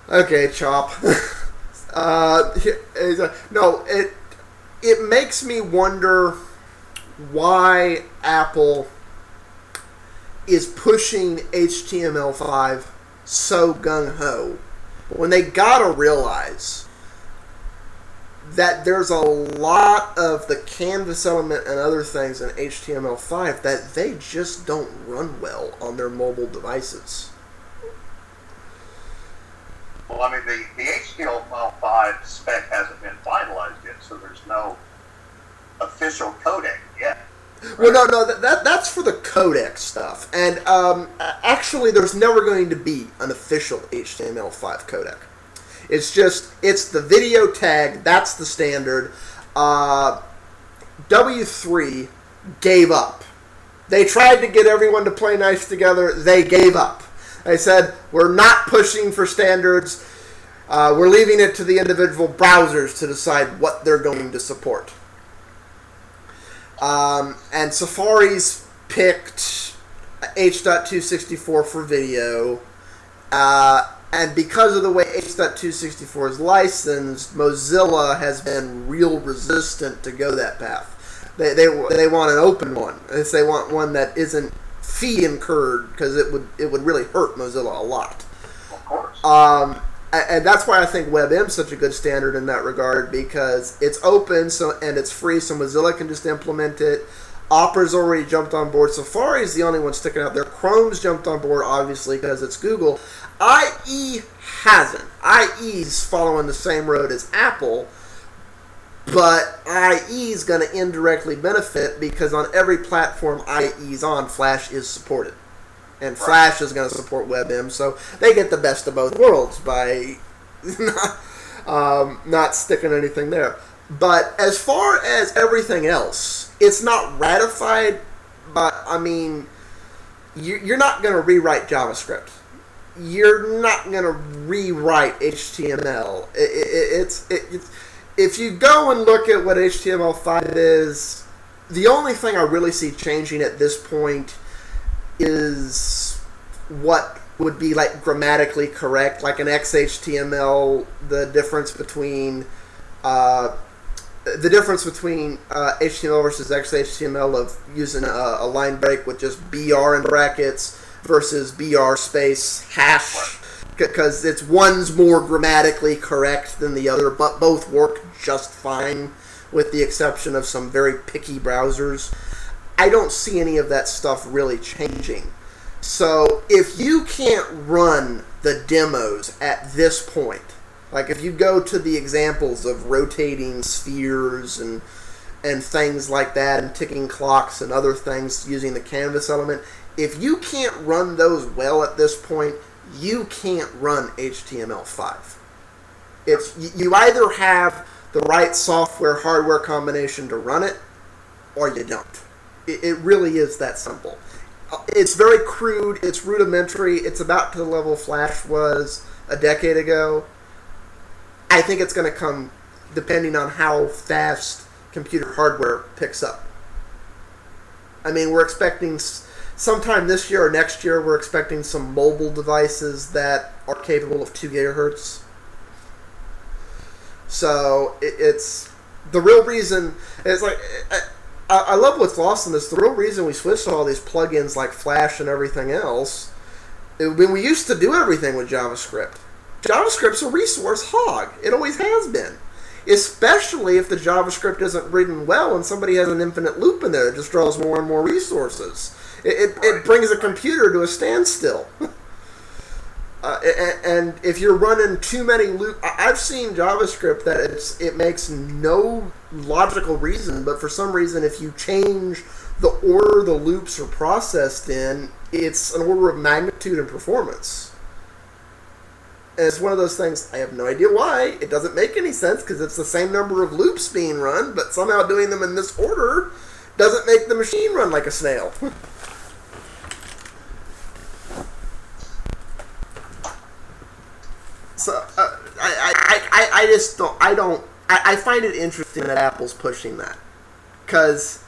Okay, Chop. No, it makes me wonder why Apple is pushing HTML5 so gung-ho when they gotta realize that there's a lot of the canvas element and other things in HTML5 that they just don't run well on their mobile devices. Well, I mean, the HTML5 spec hasn't been finalized yet, so there's no official codec yet. Right? Well, no, that's for the codec stuff. And actually, there's never going to be an official HTML5 codec. It's the video tag, that's the standard. W3 gave up. They tried to get everyone to play nice together, they gave up. They said, we're not pushing for standards. We're leaving it to the individual browsers to decide what they're going to support. And Safari's picked H.264 for video. And because of the way H.264 is licensed, Mozilla has been real resistant to go that path. They want an open one. They want one that isn't fee incurred, because it would really hurt Mozilla a lot. Of course. And that's why I think WebM is such a good standard in that regard, because it's open and it's free, so Mozilla can just implement it. Opera's already jumped on board. Safari is the only one sticking out there. Chrome's jumped on board, obviously, because it's Google. IE hasn't. IE's following the same road as Apple, but IE's going to indirectly benefit because on every platform IE's on, Flash is supported. And Flash is going to support WebM, so they get the best of both worlds by not sticking anything there. But as far as everything else, it's not ratified, but, I mean, you're not going to rewrite JavaScript. You're not going to rewrite HTML. If you go and look at what HTML5 is, the only thing I really see changing at this point is what would be like grammatically correct, like an XHTML, the difference between HTML versus XHTML of using a line break with just BR in brackets versus BR space hash, because one's more grammatically correct than the other, but both work just fine with the exception of some very picky browsers. I don't see any of that stuff really changing. So if you can't run the demos at this point, like if you go to the examples of rotating spheres and things like that, and ticking clocks and other things using the canvas element, if you can't run those well at this point, you can't run HTML5. You either have the right software-hardware combination to run it, or you don't. It really is that simple. It's very crude, it's rudimentary, it's about to the level Flash was a decade ago. I think it's going to come depending on how fast computer hardware picks up. I mean, we're expecting sometime this year or next year, we're expecting some mobile devices that are capable of 2 gigahertz. So it's the real reason. It's like I love what's lost in this. The real reason we switched to all these plugins like Flash and everything else, when we used to do everything with JavaScript. JavaScript's a resource hog. It always has been. Especially if the JavaScript isn't written well and somebody has an infinite loop in there that just draws more and more resources. It brings a computer to a standstill. And if you're running too many loops, I've seen JavaScript that it makes no logical reason, but for some reason if you change the order the loops are processed in, it's an order of magnitude in performance. And it's one of those things, I have no idea why. It doesn't make any sense because it's the same number of loops being run, but somehow doing them in this order doesn't make the machine run like a snail. So I find it interesting that Apple's pushing that, because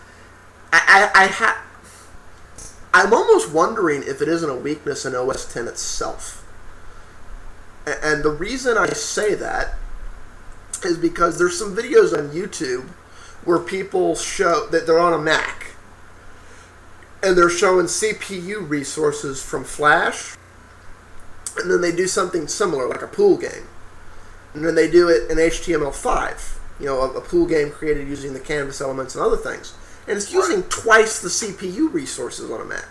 I'm almost wondering if it isn't a weakness in OS X itself. And the reason I say that is because there's some videos on YouTube where people show that they're on a Mac and they're showing CPU resources from Flash, and then they do something similar, like a pool game. And then they do it in HTML5, a pool game created using the canvas elements and other things. And it's using twice the CPU resources on a Mac.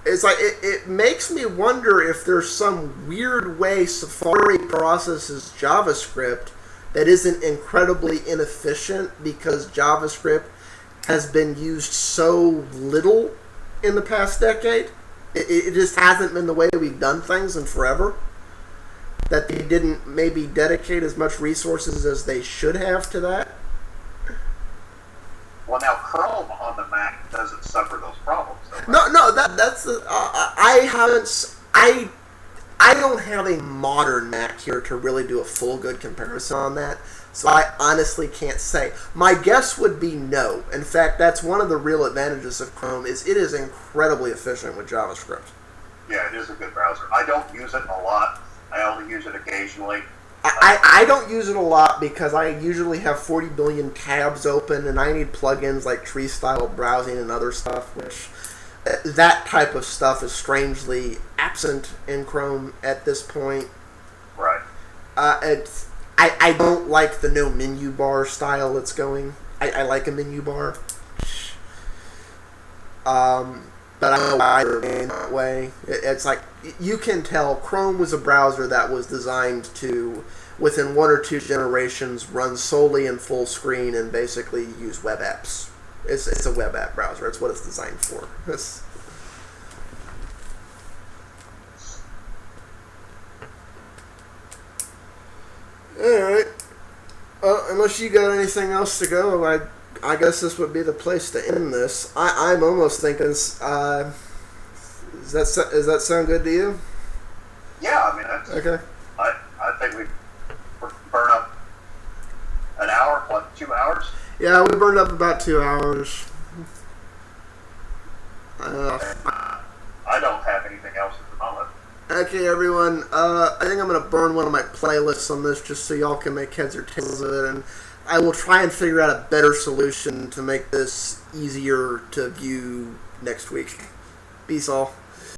It's like, it makes me wonder if there's some weird way Safari processes JavaScript that isn't incredibly inefficient because JavaScript has been used so little in the past decade. It just hasn't been the way we've done things in forever. That they didn't maybe dedicate as much resources as they should have to that. Well, now Chrome on the Mac doesn't suffer those problems. No, that's the. I don't have a modern Mac here to really do a full good comparison on that, so I honestly can't say. My guess would be no. In fact, that's one of the real advantages of Chrome is it is incredibly efficient with JavaScript. Yeah, it is a good browser. I don't use it a lot. I only use it occasionally. I don't use it a lot because I usually have 40 billion tabs open and I need plugins like tree-style browsing and other stuff, which that type of stuff is strangely absent in Chrome at this point. Right. I don't like the no menu bar style it's going. I like a menu bar. But I don't know why they're going that way. It's like, you can tell Chrome was a browser that was designed to, within one or two generations, run solely in full screen and basically use web apps. It's a web app browser. It's what it's designed for. Alright. Unless you got anything else to go, I guess this would be the place to end this. I'm almost thinking, does that sound good to you? Yeah, I mean, that's... Okay. I think we burn up an hour, 2 hours? Yeah, we burned up about 2 hours. I don't have anything else at the moment. Okay, everyone. I think I'm going to burn one of my playlists on this just so y'all can make heads or tails of it, and I will try and figure out a better solution to make this easier to view next week. Peace all.